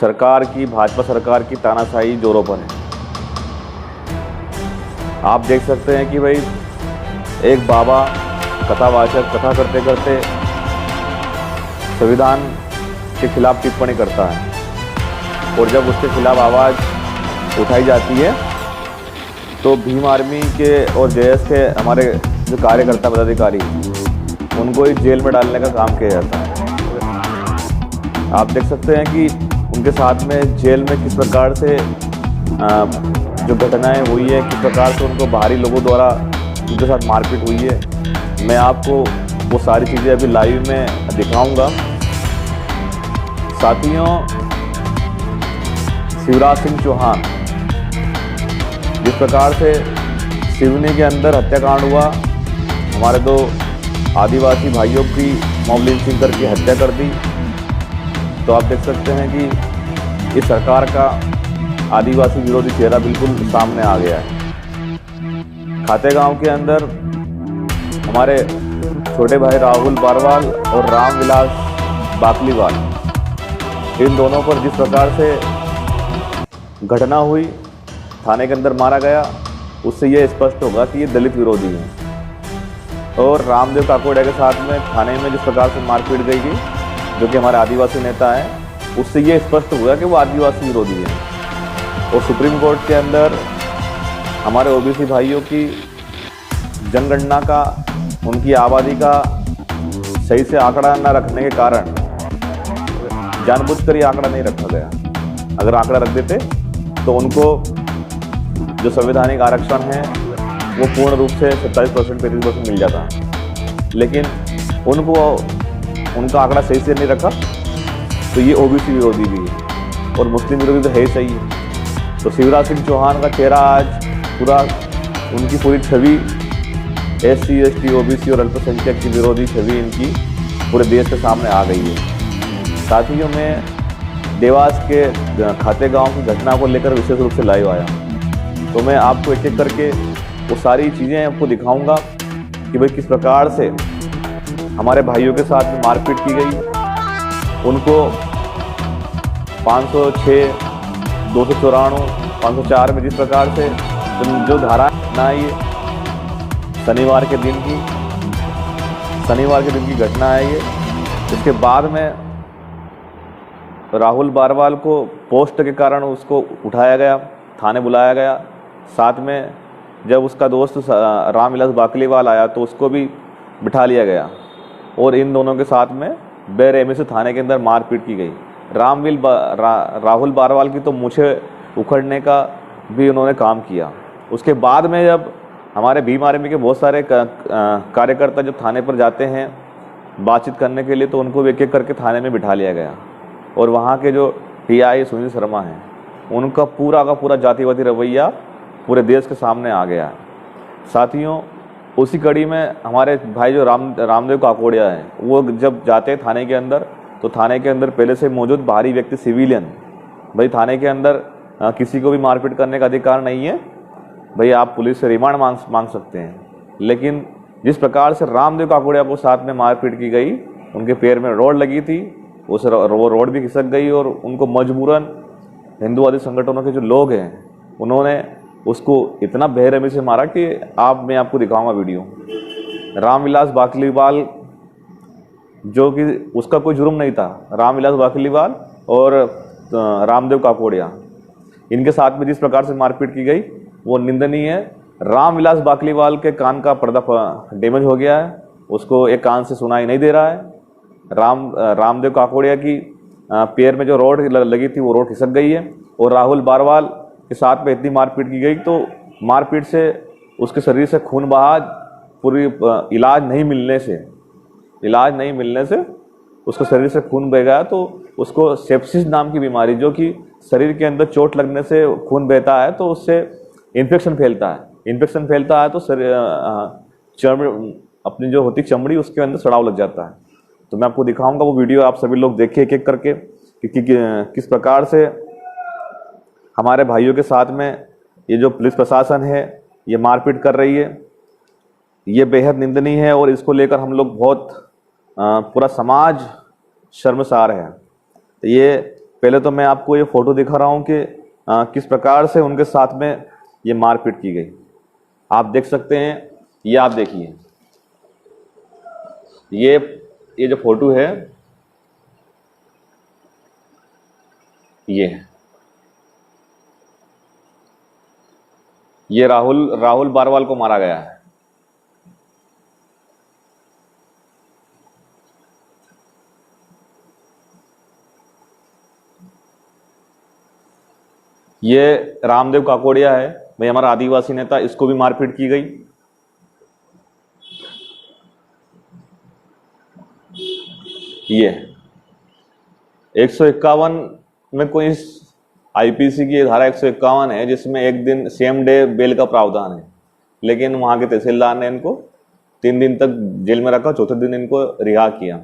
सरकार की, भाजपा सरकार की तानाशाही जोरों पर है। आप देख सकते हैं कि भाई एक बाबा कथावाचक कथा करते करते संविधान के खिलाफ टिप्पणी करता है और जब उसके खिलाफ आवाज़ उठाई जाती है तो भीम आर्मी के और जेएस के हमारे जो कार्यकर्ता पदाधिकारी उनको ही जेल में डालने का काम किया जाता है। आप देख सकते हैं कि उनके साथ में जेल में किस प्रकार से जो घटनाएं हुई है, किस प्रकार से उनको बाहरी लोगों द्वारा उनके साथ मारपीट हुई है। मैं आपको वो सारी चीज़ें अभी लाइव में दिखाऊंगा। साथियों, शिवराज सिंह चौहान, जिस प्रकार से सिवनी के अंदर हत्याकांड हुआ, हमारे दो आदिवासी भाइयों की मॉब लिंचिंग करके हत्या कर दी, तो आप देख सकते हैं कि इस सरकार का आदिवासी विरोधी चेहरा बिल्कुल सामने आ गया है। खातेगांव के अंदर हमारे छोटे भाई राहुल बारवाल और रामविलास बाकलीवाल, इन दोनों पर जिस प्रकार से घटना हुई, थाने के अंदर मारा गया, उससे ये स्पष्ट होगा कि ये दलित विरोधी हैं। और रामदेव काकोड़िया के साथ में थाने में जिस प्रकार से मारपीट गई थी, जो कि हमारे आदिवासी नेता हैं, उससे ये स्पष्ट हुआ कि वो आदिवासी विरोधी हैं। और सुप्रीम कोर्ट के अंदर हमारे ओबीसी भाइयों की जनगणना का, उनकी आबादी का सही से आंकड़ा न रखने के कारण जानबूझकर ये आंकड़ा नहीं रखा गया। अगर आंकड़ा रख देते तो उनको जो संवैधानिक आरक्षण है वो पूर्ण रूप से 27%, 35% मिल जाता, लेकिन उनको उनका आंकड़ा सही से नहीं रखा, तो ये ओबीसी विरोधी भी है और मुस्लिम विरोधी तो है ही सही है। तो शिवराज सिंह चौहान का चेहरा आज पूरा, उनकी पूरी छवि SC, ST, OBC और अल्पसंख्यक की विरोधी छवि इनकी पूरे देश के सामने आ गई है। साथियों, मैं देवास के खातेगांव की घटना को लेकर विशेष रूप से लाइव आया, तो मैं आपको एक एक करके वो सारी चीज़ें आपको दिखाऊंगा कि भाई किस प्रकार से हमारे भाइयों के साथ में मारपीट की गई। उनको 506, 294, 504 में जिस प्रकार से जो धारा ना आई, शनिवार के दिन की घटना है ये। इसके बाद में राहुल बारवाल को पोस्ट के कारण उसको उठाया गया, थाने बुलाया गया। साथ में जब उसका दोस्त रामविलास बाकलीवाल आया तो उसको भी बिठा लिया गया और इन दोनों के साथ में बेरहमी से थाने के अंदर मारपीट की गई। राहुल बारवाल की तो मूछें उखड़ने का भी उन्होंने काम किया। उसके बाद में जब हमारे भीम आर्मी के बहुत सारे कार्यकर्ता जब थाने पर जाते हैं बातचीत करने के लिए, तो उनको भी एक एक करके थाने में बिठा लिया गया। और वहाँ के जो TI सुनील शर्मा हैं, उनका पूरा का पूरा जातिवादी रवैया पूरे देश के सामने आ गया है। साथियों, उसी कड़ी में हमारे भाई जो रामदेव काकोड़िया हैं, वो जब जाते हैं थाने के अंदर, तो थाने के अंदर पहले से मौजूद बाहरी व्यक्ति, सिविलियन, भाई थाने के अंदर किसी को भी मारपीट करने का अधिकार नहीं है, भाई आप पुलिस से रिमांड मांग सकते हैं। लेकिन जिस प्रकार से रामदेव काकोड़िया को साथ में मारपीट की गई, उनके पैर में रोड लगी थी, वो रोड भी खिसक गई और उनको मजबूरन हिंदूवादी संगठनों के जो लोग हैं उन्होंने उसको इतना बेरहमी से मारा कि मैं आपको दिखाऊंगा वीडियो। रामविलास बाकलीवाल, जो कि उसका कोई जुर्म नहीं था, रामविलास बाकलीवाल और रामदेव काकोड़िया, इनके साथ में जिस प्रकार से मारपीट की गई वो निंदनीय है। रामविलास बाकलीवाल के कान का पर्दा डैमेज हो गया है, उसको एक कान से सुनाई नहीं दे रहा है। रामदेव काकोड़िया की पैर में जो रोड लगी थी वो रोड खिसक गई है। और राहुल बारवाल के साथ में इतनी मारपीट की गई, तो मारपीट से उसके शरीर से खून बहा, पूरी इलाज नहीं मिलने से उसको शरीर से खून बह गया। तो उसको सेप्सिस नाम की बीमारी, जो कि शरीर के अंदर चोट लगने से खून बहता है, तो उससे इन्फेक्शन फैलता है तो अपनी जो होती चमड़ी, उसके अंदर सड़ाव लग जाता है। तो मैं आपको दिखाऊंगा वो वीडियो, आप सभी लोग देखिए एक एक करके कि किस प्रकार से हमारे भाइयों के साथ में ये जो पुलिस प्रशासन है ये मारपीट कर रही है। ये बेहद निंदनीय है और इसको लेकर हम लोग बहुत पूरा समाज शर्मसार है। तो ये पहले तो मैं आपको ये फोटो दिखा रहा हूँ कि किस प्रकार से उनके साथ में ये मारपीट की गई। आप देख सकते हैं, ये आप देखिए, ये जो फोटो है ये राहुल बारवाल को मारा गया है। ये रामदेव काकोड़िया है भाई, हमारा आदिवासी नेता, इसको भी मारपीट की गई। ये 151 में कोई आईपीसी की धारा 151 है जिसमें एक दिन सेम डे बेल का प्रावधान है, लेकिन वहां के तहसीलदार ने इनको 3 दिन तक जेल में रखा, चौथे दिन इनको रिहा किया।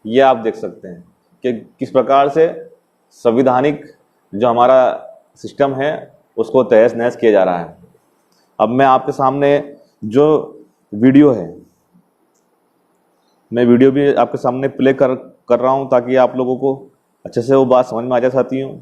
ये आप देख सकते हैं कि किस प्रकार से संविधानिक जो हमारा सिस्टम है उसको तहस नहस किया जा रहा है। अब मैं आपके सामने जो वीडियो है, मैं वीडियो भी आपके सामने प्ले कर रहा हूं ताकि आप लोगों को अच्छे से वो बात समझ में आ जाए साथियों।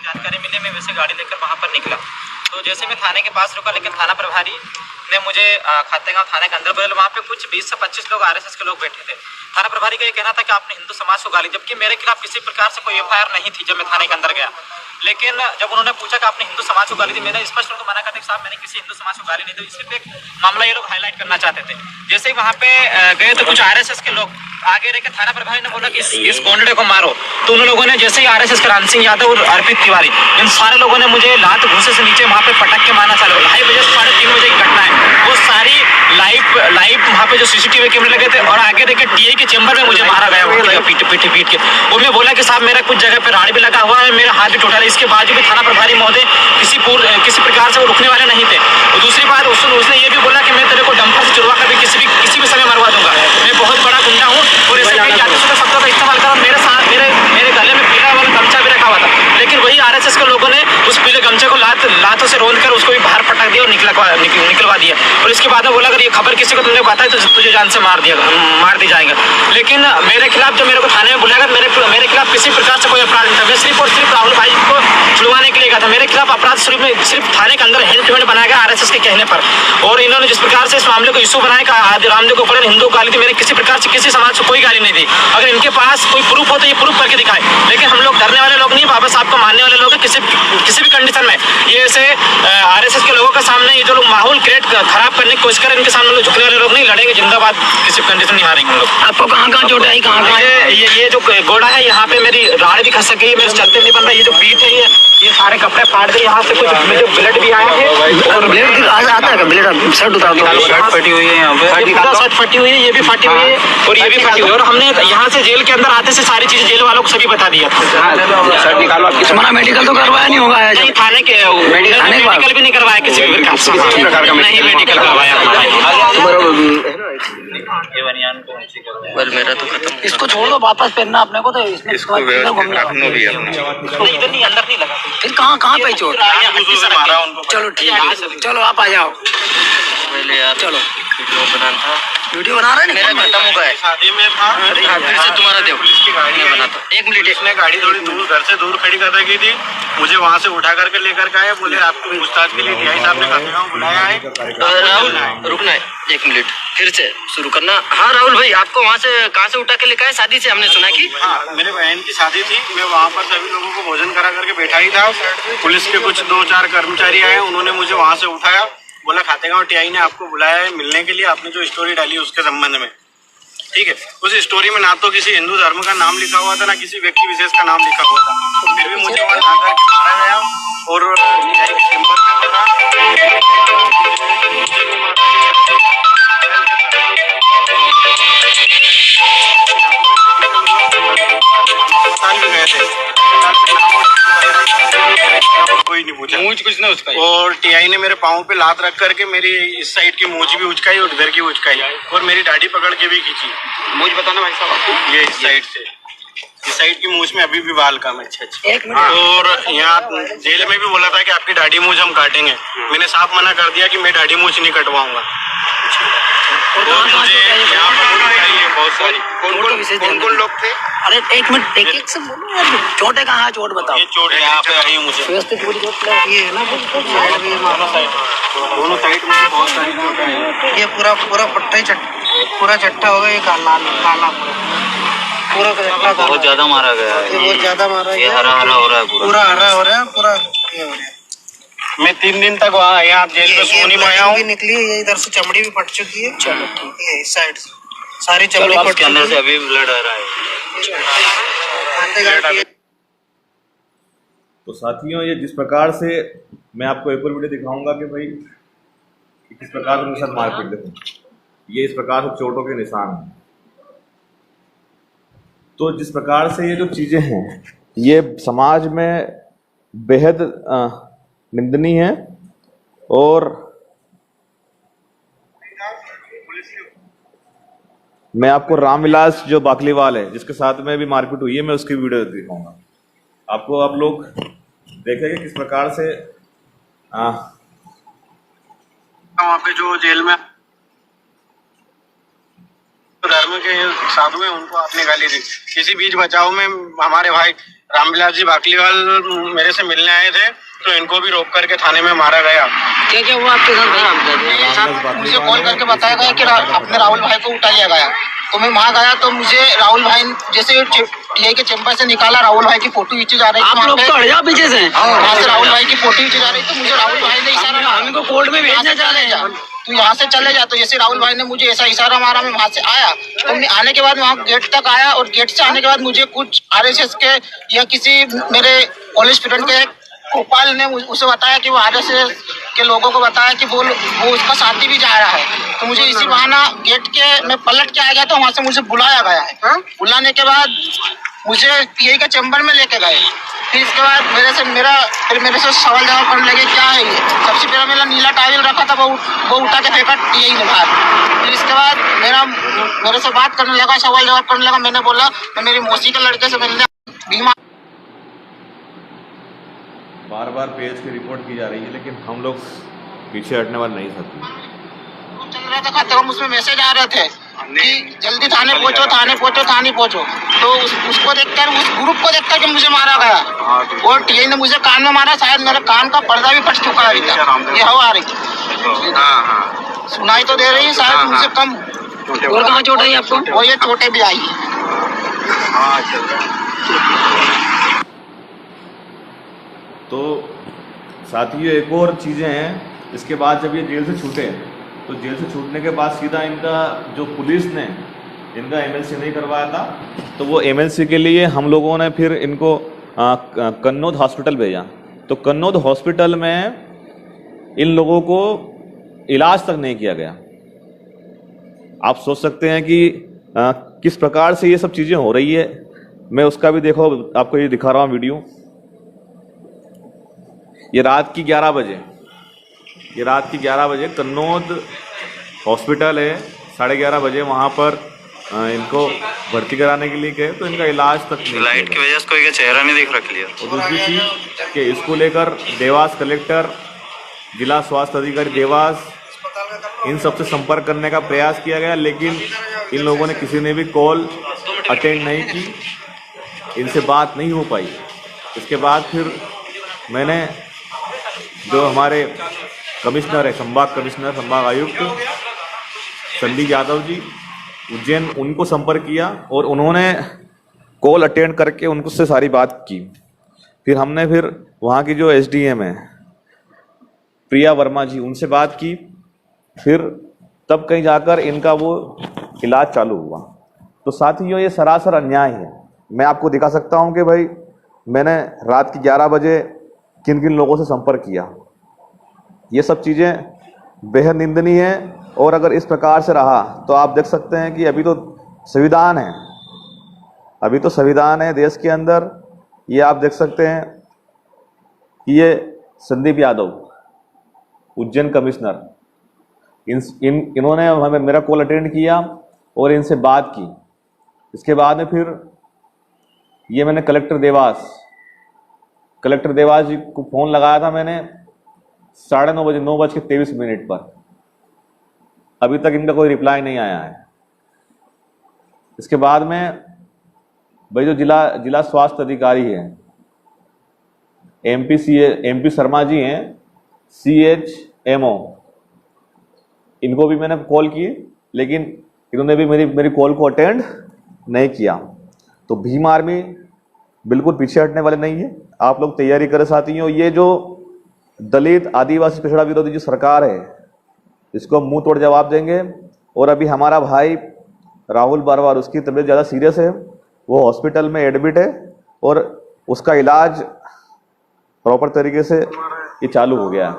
जानकारी मिली, मैं वैसे गाड़ी लेकर वहां पर निकला। तो जैसे मैं थाने के पास रुका, लेकिन थाना प्रभारी ने मुझे खातेगांव थाने के अंदर बदल, वहाँ पे कुछ 20 से 25 लोग आरएसएस के लोग बैठे थे। थाना प्रभारी का ये कहना था कि आपने हिंदू समाज को गाली, जबकि मेरे खिलाफ किसी प्रकार से कोई एफआईआर नहीं थी जब मैं थाने के अंदर गया। लेकिन जब उन्होंने पूछा कि आपने हिंदू समाज को गाली दी, मैंने स्पष्ट रूप से मना कर दिया, साहब मैंने किसी हिंदू समाज को गाली नहीं दी। सिर्फ एक मामला ये लोग हाईलाइट करना चाहते थे। जैसे ही वहाँ पे गए तो कुछ आरएसएस के लोग आगे रहकर थाना प्रभारी ने बोला कि इस गोंडे को मारो, तो उन लोगों ने जैसे ही आरएसएस के राम सिंह यादव और अर्पित तिवारी, इन सारे लोगों ने मुझे लात घूसे से नीचे वहाँ पे पटक के मारना चालू। 2:30 बजे से 3:30 बजे की घटना है, वो सारी लाइव वहाँ पे जो सीसीटीवी कैमरे लगे थे, और आगे देखे टीआई के चेंबर में मुझे मारा गया पीट के। वो मैं बोला कि साहब मेरा कुछ जगह पे राड़ भी लगा हुआ है, मेरा हाथ भी टूटा है। इसके बाद भी थाना प्रभारी महोदय किसी प्रकार से वो रुकने वाले नहीं थे। और दूसरी बात उसने ये भी बोला कि मैं तेरे को डंपर से चुरवा कर भी किसी भी समय मरवा दूंगा, मैं बहुत बड़ा गुंडा हूँ। और ऐसे कई जाति सूचक शब्दों का इस्तेमाल कर मेरे साथ मेरे गले में पीला वाला गमछा भी रखा हुआ था, लेकिन वही आरएसएस के लोगों ने उस पीले गमछे को लातों से रोंद कर उसको भी बाहर पटक दिया और निकलवा दिया। और इसके बाद में बोला अगर ये खबर किसी को तुमने बताई तो तुझे जान से मार दी जाएगा। लेकिन मेरे खिलाफ जब मेरे को थाने में बुलाया, मेरे खिलाफ किसी प्रकार से कोई अपराध नहीं था। मैं सिर्फ और सिर्फ राहुल भाई को छुड़वाने के लिए गया था। मेरे खिलाफ अपराध सिर्फ थाने के अंदर हैंड टू हैंड बनाया गया आरएसएस के कहने पर। और इन्होंने जिस प्रकार से इस मामले को इशू बनाया कि आदि रामदेव को ऊपर हिंदू गाली थी, मेरे किसी प्रकार से किसी समाज को कोई गाली नहीं थी। अगर इनके पास कोई प्रूफ हो तो ये प्रूफ करके दिखाए, लेकिन हम लोग डरने वाले लोग नहीं, बाबा साहब को मानने वाले लोग हैं। किसी भी कंडीशन में ये ऐसे आरएसएस के लोगों के सामने ये जो लोग माहौल क्रिएट खराब करने की कोशिश करें, इनके सामने लोग झुकने वाले लोग नहीं, लड़ेंगे जिंदाबाद, किसी कंडीशन नहीं हारेंगे हम लोग। आपको कहाँ चोट आई, कहाँ ये जो गोड़ा है यहाँ पे मेरी राड़ भी खस गई, मेरे चलते नहीं बन रहा। ये जो पीठ है ये सारे कपड़े फाड़ गए, यहाँ से कुछ ब्लड भी आया है। और ब्लड आता है, ब्लड शर्ट उतार दो, शर्ट फटी हुई है, यहाँ पे शर्ट फटी हुई है, ये भी फटी हुई है और ये भी फटी हुई है। और हमने यहाँ से जेल के अंदर आते से सारी चीजें जेल वालों को सभी बता दिया। तुम्हारा मेडिकल तो करवाया नहीं होगा? नहीं, थाने के मेडिकल भी नहीं करवाया, किसी भी प्रकार का नहीं मेडिकल करवाया। मेरा तो खत्म। इसको छोड़ दो, वापस पहनना अपने को, तो इसमें नहीं, इधर नहीं, अंदर नहीं लगा। फिर कहाँ पे चोट? चलो ठीक है, चलो आप आ जाओ। चलो वीडियो बना रहे हैं, मेरा खत्म हो गया है, शादी में था। फिर से तुम्हारा दे, पुलिस की गाड़ी मैं बनाता हूं। 1 मिनट, इसने गाड़ी थोड़ी दूर घर से दूर खड़ी कर रखी थी, मुझे वहाँ से उठा करके लेकर के आए, बोले आपको पूछताछ के लिए टीआई साहब ने खातेगांव बुलाया है। राहुल रुकना है 1 मिनट, फिर से शुरू करना। हाँ राहुल भाई, आपको वहाँ से कहाँ से उठा के लेकर आए? शादी से हमने सुना कि हाँ, मेरे बहन की शादी थी, मैं वहाँ पर सभी लोगों को भोजन करा करके बैठा ही था। पुलिस के कुछ 2-4 कर्मचारी आए, उन्होंने मुझे वहाँ से उठाया, बोला खातेगांव टीआई ने आपको बुलाया है मिलने के लिए, आपने जो स्टोरी डाली उसके संबंध में। ठीक है, उस स्टोरी में ना तो किसी हिंदू धर्म का नाम लिखा हुआ था, ना किसी व्यक्ति विशेष का नाम लिखा हुआ था, फिर भी मुझे वहाँ जाकर मारा गया और टीआई के चैम्बर में गए थे, कोई नहीं पूछा, मूंछ कुछ नहीं उसका। और टीआई ने मेरे पाँव पे लात रख करके मेरी इस साइड की मूंछ भी उचकाई और इधर की उचकाई और मेरी दाढ़ी पकड़ के भी खींची। मूंछ बताना भाई साहब, ये इस साइड से, इस साइड की मूंछ में अभी भी बाल कम है। अच्छा। और यहाँ जेल में भी बोला था कि आपकी दाढ़ी मूंछ हम काटेंगे, मैंने साफ मना कर दिया कि मैं दाढ़ी मूंछ नहीं कटवाऊंगा। और मुझे यहाँ पर बहुत सारी कौन कौन लोग थे? अरे एक मिनट, एक से बोलो यार, चोट कहाँ, चोट बताओ। ये चोट यहाँ पे आई मुझे, व्यवस्थित पूरी चोट लगी है ना, दोनों साइड में बहुत सारी चोटें आई। ये पूरा पट्टा ही पूरा चट्टा हो गया, ये काला पूरा चट्टा, बहुत ज्यादा मारा गया है, ये बहुत ज्यादा मारा है, ये हरा हरा हो रहा है, पूरा हरा हो रहा है, पूरा ये हो रहा है। मैं 3 दिन तक वहाँ यहाँ जेल में सो नहीं पाया हूँ। निकली है, ये इधर से चमड़ी भी फट चुकी है। चलो ठीक है, इस साइड से सारी चमड़ी फट के अंदर से अभी ब्लड आ रहा है। तो साथियों, ये जिस प्रकार से मैं आपको एक और वीडियो दिखाऊंगा कि भाई किस प्रकार से उनके साथ मारपीट, देखो ये इस प्रकार से चोटों के निशान हैं। तो जिस प्रकार से ये जो चीज़ें हैं ये समाज में बेहद निंदनीय है। और मैं आपको रामविलास जो बाकलीवाल है जिसके साथ में भी मारपीट हुई है, मैं उसकी वीडियो दिखाऊंगा आपको। आप लोग देखेंगे किस प्रकार से वहाँ पे जो जेल में धर्म के साधु हैं उनको आपने गाली दी। किसी बीच बचाव में हमारे भाई रामविलास जी बाकलीवाल मेरे से मिलने आए थे, तो इनको भी रोक करके थाने में मारा गया। क्या क्या हुआ आपके साथ? मुझे कॉल करके बताया गया कि अपने राहुल भाई को उठा लिया गया। तो मैं वहाँ गया तो मुझे राहुल भाई जैसे टीआई के चैम्बर से निकाला, राहुल भाई की फोटो खींची जा रही थी। आप लोग तो हट जाओ पीछे से। वहाँ से राहुल भाई की फोटो खींची जा रही थी, मुझे राहुल भाई ने इशारा, हमको कोर्ट में भेजना चाह रहे हैं, तू यहाँ से चले जा। तो जैसे राहुल भाई ने मुझे ऐसा इशारा मारा, मैं वहाँ से आया। तो मैं आने के बाद वहाँ गेट तक आया और गेट से आने के बाद मुझे कुछ आरएसएस के या किसी मेरे कॉलेज फ्रेंड के गोपाल ने उसे बताया कि वो आरएसएस के लोगों को बताया कि वो उसका साथी भी जा रहा है। तो मुझे इसी बहाना गेट के मैं पलट के आ गया, तो वहाँ से मुझे बुलाया गया है। बुलाने के बाद मुझे टीआई के चैम्बर में लेके गए। फिर इसके बाद मेरे से सवाल जवाब करने लगे, क्या है ये। सबसे पहले मेरा नीला टावल रखा था, वो उठा के फेंका टीआई ने बाहर। फिर इसके बाद मेरे से बात करने लगा, सवाल जवाब करने लगा। मैंने बोला मैं मेरी मौसी के लड़के से मिलने बीमा। बार बार पेज की रिपोर्ट की जा रही है, लेकिन हम लोग पीछे हटने वाले नहीं सकते। चल रहा था खाते, हम उसमें मैसेज आ रहे थे कि जल्दी थाने पहुंचो, थाने पहुंचो, थाने पहुंचो। तो उसको देखकर, उस ग्रुप को देखकर के मुझे मारा गया। और टीआई ने मुझे कान में मारा, शायद मेरे कान का पर्दा भी फट चुका है अभी तक। ये हवा आ रही, सुनाई तो दे रही है, शायद मुझे कम। और कहाँ चोट आई आपको? वो ये चोटें भी आई। तो साथियों, एक और चीज़ें हैं। इसके बाद जब ये जेल से छूटे, तो जेल से छूटने के बाद सीधा इनका जो पुलिस ने इनका एमएलसी नहीं करवाया था, तो वो एमएलसी के लिए हम लोगों ने फिर इनको कन्नौज हॉस्पिटल भेजा। तो कन्नौज हॉस्पिटल में इन लोगों को इलाज तक नहीं किया गया। आप सोच सकते हैं कि किस प्रकार से ये सब चीज़ें हो रही है। मैं उसका भी देखो, आपको ये दिखा रहा हूँ वीडियो। ये रात की 11 बजे कन्नौज हॉस्पिटल है। 11:30 बजे वहाँ पर इनको भर्ती कराने के लिए गए, तो इनका इलाज तक नहीं। लाइट की वजह से कोई का चेहरा नहीं दिख रख लिया। और दूसरी चीज़ कि इसको लेकर देवास कलेक्टर, जिला स्वास्थ्य अधिकारी देवास, इन सबसे संपर्क करने का प्रयास किया गया, लेकिन इन लोगों ने किसी ने भी कॉल अटेंड नहीं की, इनसे बात नहीं हो पाई। इसके बाद फिर मैंने जो हमारे कमिश्नर है, संभाग आयुक्त संदीप यादव जी उज्जैन, उनको संपर्क किया और उन्होंने कॉल अटेंड करके उनको से सारी बात की। फिर हमने वहाँ की जो एसडीएम है प्रिया वर्मा जी, उनसे बात की। फिर तब कहीं जाकर इनका वो इलाज चालू हुआ। तो साथियों, ये सरासर अन्याय है। मैं आपको दिखा सकता हूँ कि भाई मैंने रात की 11 बजे किन किन लोगों से संपर्क किया। ये सब चीज़ें बेहद निंदनीय है। और अगर इस प्रकार से रहा तो आप देख सकते हैं कि अभी तो संविधान है, देश के अंदर ये आप देख सकते हैं कि ये संदीप यादव, उज्जैन कमिश्नर, इन्होंने हमें मेरा कॉल अटेंड किया और इनसे बात की। इसके बाद में फिर ये मैंने कलेक्टर देवास जी को फ़ोन लगाया था मैंने 9:30 बजे, 9:23 पर। अभी तक इनका कोई रिप्लाई नहीं आया है। इसके बाद में भाई जो जिला स्वास्थ्य अधिकारी है एमपी शर्मा जी हैं, CHMO, इनको भी मैंने कॉल की, लेकिन इन्होंने भी मेरी कॉल को अटेंड नहीं किया। तो भीम आर्मी बिल्कुल पीछे हटने वाले नहीं है। आप लोग तैयारी करें साथियों। ये जो दलित आदिवासी पिछड़ा विरोधी जो सरकार है, इसको मुंह तोड़ जवाब देंगे। और अभी हमारा भाई राहुल बारवार, उसकी तबीयत ज़्यादा सीरियस है, वो हॉस्पिटल में एडमिट है और उसका इलाज प्रॉपर तरीके से ये चालू हो गया है।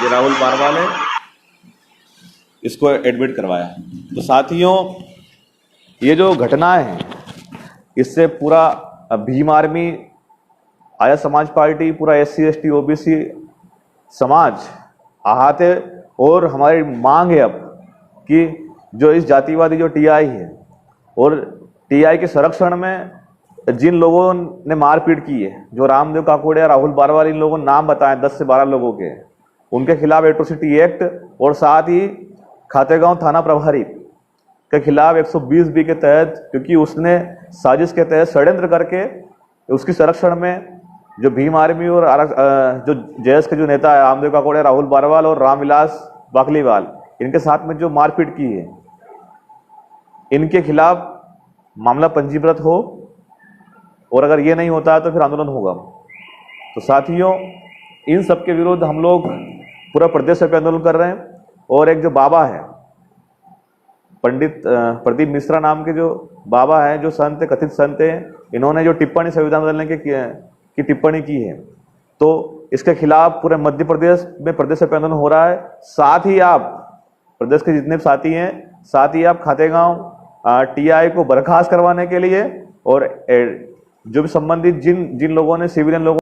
ये राहुल बारवाल है, इसको एडमिट करवाया। तो साथियों, ये जो घटनाएं हैं, इससे पूरा भीम आर्मी, आर्य समाज पार्टी, पूरा SC ST OBC समाज आहत है। और हमारी मांग है अब कि जो इस जातिवादी जो TI है और TI के संरक्षण में जिन लोगों ने मारपीट की है, जो रामदेव काकोड़िया, राहुल बारवाल, इन लोगों ने नाम बताए 10 से 12 लोगों के, उनके खिलाफ एट्रोसिटी एक्ट और साथ ही खातेगांव थाना प्रभारी के खिलाफ 120B के तहत, क्योंकि उसने साजिश के तहत षड्यंत्र करके उसकी संरक्षण में जो भीम आर्मी और जो JS के जो नेता है रामदेव काकोड़िया, राहुल बारवाल और रामविलास बाकलीवाल, इनके साथ में जो मारपीट की है, इनके खिलाफ मामला पंजीकृत हो। और अगर ये नहीं होता है तो फिर आंदोलन होगा। तो साथियों, इन सब के विरुद्ध हम लोग पूरा प्रदेश से आंदोलन कर रहे हैं। और एक जो बाबा है, पंडित प्रदीप मिश्रा नाम के जो बाबा हैं, जो संत है, कथित संत हैं, इन्होंने जो टिप्पणी संविधान बदलने की टिप्पणी की है, तो इसके खिलाफ पूरे मध्य प्रदेश में प्रदेश से आंदोलन हो रहा है। साथ ही आप प्रदेश के जितने साथी हैं, साथ ही आप खातेगांव TI को बर्खास्त करवाने के लिए और जो भी संबंधित जिन लोगों ने, सिविलियन लोगों